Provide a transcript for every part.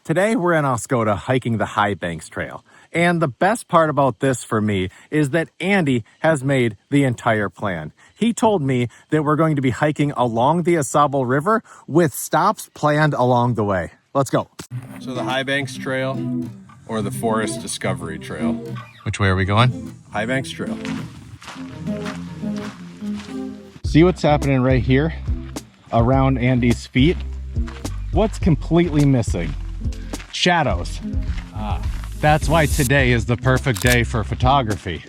Today we're in Oscoda hiking the Highbanks Trail. And the best part about this for me is that Andy has made the entire plan. He told me that we're going to be hiking along the Au Sable River with stops planned along the way. Let's go. So the Highbanks Trail or the Forest Discovery Trail? Which way are we going? Highbanks Trail. See what's happening right here around Andy's feet? What's completely missing? Shadows. That's why today is the perfect day for photography.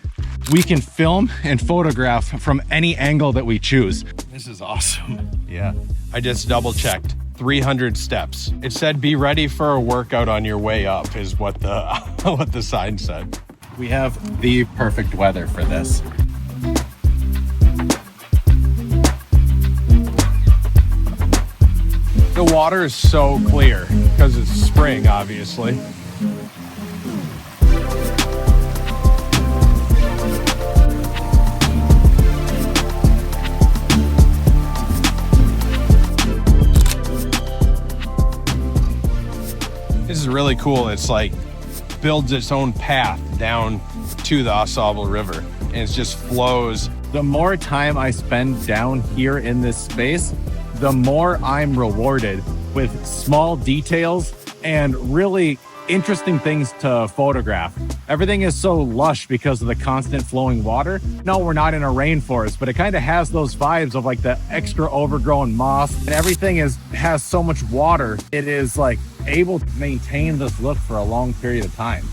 We can film and photograph from any angle that we choose. This is awesome. Yeah. I just double checked. 300 steps. It said be ready for a workout on your way up is what the what the sign said. We have the perfect weather for this. The water is so clear because it's spring, obviously. This is really cool. It's like builds its own path down to the Au Sable River, and it just flows. The more time I spend down here in this space, the more I'm rewarded with small details and really interesting things to photograph. Everything is so lush because of the constant flowing water. No, we're not in a rainforest, but it kind of has those vibes of like the extra overgrown moss, and everything has so much water. It is like able to maintain this look for a long period of time.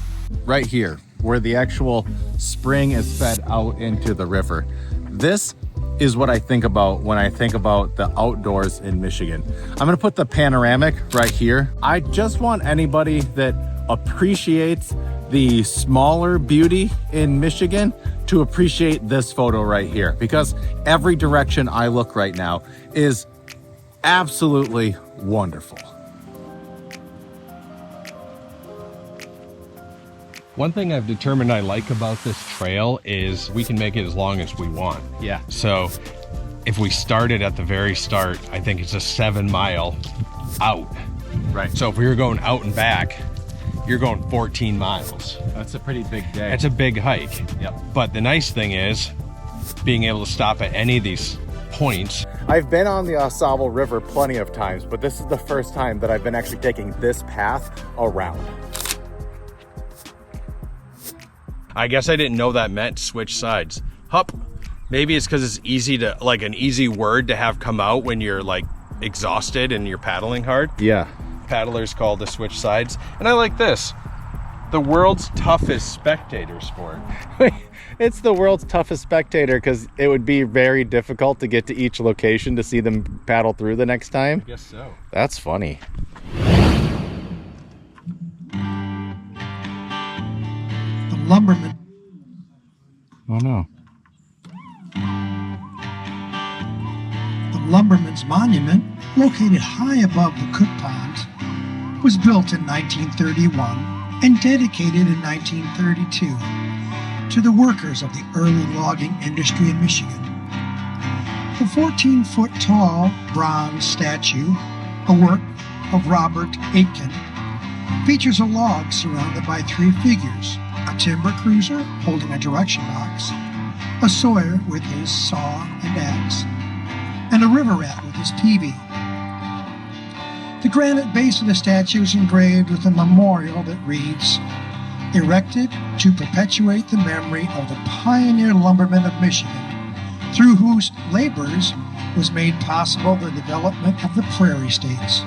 Right here, where the actual spring is fed out into the river. This is what I think about when I think about the outdoors in Michigan. I'm gonna put the panoramic right here. I just want anybody that appreciates the smaller beauty in Michigan to appreciate this photo right here, because every direction I look right now is absolutely wonderful. One thing I've determined I like about this trail is we can make it as long as we want. Yeah. So if we started at the very start, I think it's a 7 mile out. Right. So if we were going out and back, you're going 14 miles. That's a pretty big day. It's a big hike. Yep. But the nice thing is being able to stop at any of these points. I've been on the Au Sable River plenty of times, but this is the first time that I've been actually taking this path around. I guess I didn't know that meant switch sides. Hup. Maybe it's because it's easy to, like an easy word to have come out when you're like exhausted and you're paddling hard. Yeah. Paddlers call to switch sides. And I like this. The world's toughest spectator sport. It's the world's toughest spectator because it would be very difficult to get to each location to see them paddle through the next time. I guess so. That's funny. Lumberman. Oh no. The Lumberman's Monument, located high above the Cook Ponds, was built in 1931 and dedicated in 1932 to the workers of the early logging industry in Michigan. The 14-foot tall bronze statue, a work of Robert Aitken, features a log surrounded by 3 figures: a timber cruiser holding a direction box, a sawyer with his saw and axe, and a river rat with his peavey. The granite base of the statue is engraved with a memorial that reads, "Erected to perpetuate the memory of the pioneer lumbermen of Michigan, through whose labors was made possible the development of the prairie states."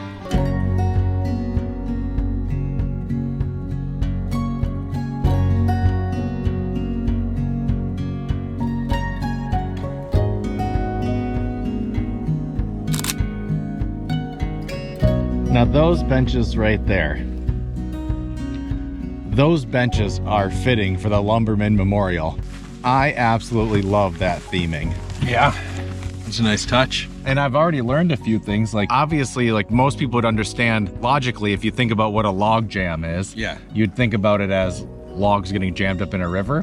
Now those benches right there, those benches are fitting for the Lumberman Memorial. I absolutely love that theming. Yeah. It's a nice touch. And I've already learned a few things. Like obviously, like most people would understand logically, if you think about what a log jam is, Yeah. you'd think about it as logs getting jammed up in a river.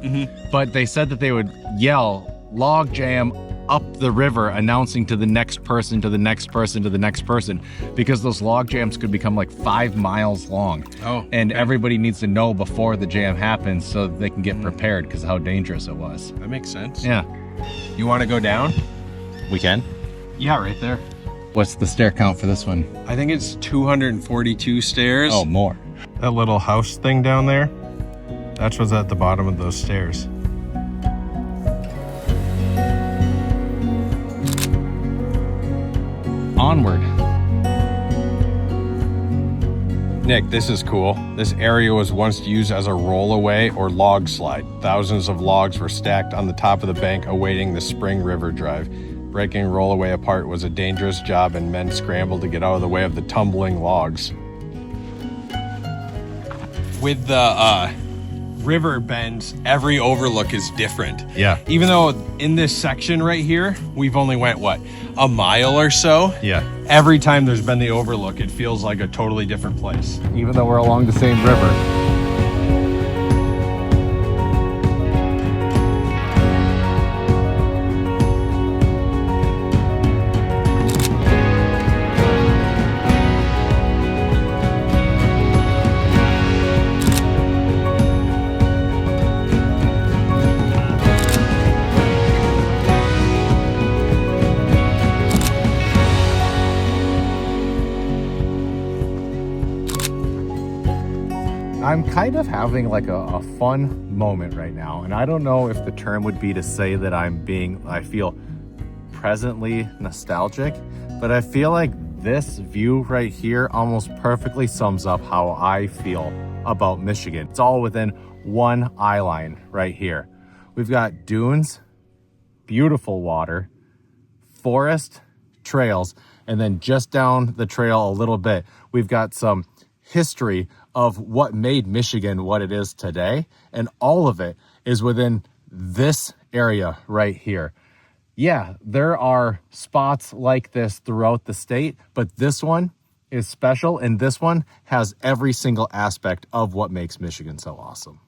But they said that they would yell log jam up the river announcing to the next person, to the next person, to the next person, because those log jams could become like 5 miles long. Oh, and everybody needs to know before the jam happens so that they can get prepared, because how dangerous it was. That makes sense. Yeah. You want to go down? We can. Yeah, right there. What's the stair count for this one? I think it's 242 stairs. Oh, more. That little house thing down there, that's what's at the bottom of those stairs. Onward. Nick, this is cool. This area was once used as a rollaway or log slide. Thousands of logs were stacked on the top of the bank awaiting the spring river drive. Breaking rollaway apart was a dangerous job, and men scrambled to get out of the way of the tumbling logs. With the river bends, every overlook is different. Yeah. Even though in this section right here, we've only went, what, a mile or so? Yeah. Every time there's been the overlook, it feels like a totally different place. Even though we're along the same river. I'm kind of having like a fun moment right now, and I don't know if the term would be to say that I feel presently nostalgic, but I feel like this view right here almost perfectly sums up how I feel about Michigan. It's all within one eye line right here. We've got dunes, beautiful water, forest, trails, and then just down the trail a little bit, we've got some history of what made Michigan what it is today, and all of it is within this area right here. Yeah, there are spots like this throughout the state, but this one is special, and this one has every single aspect of what makes Michigan so awesome.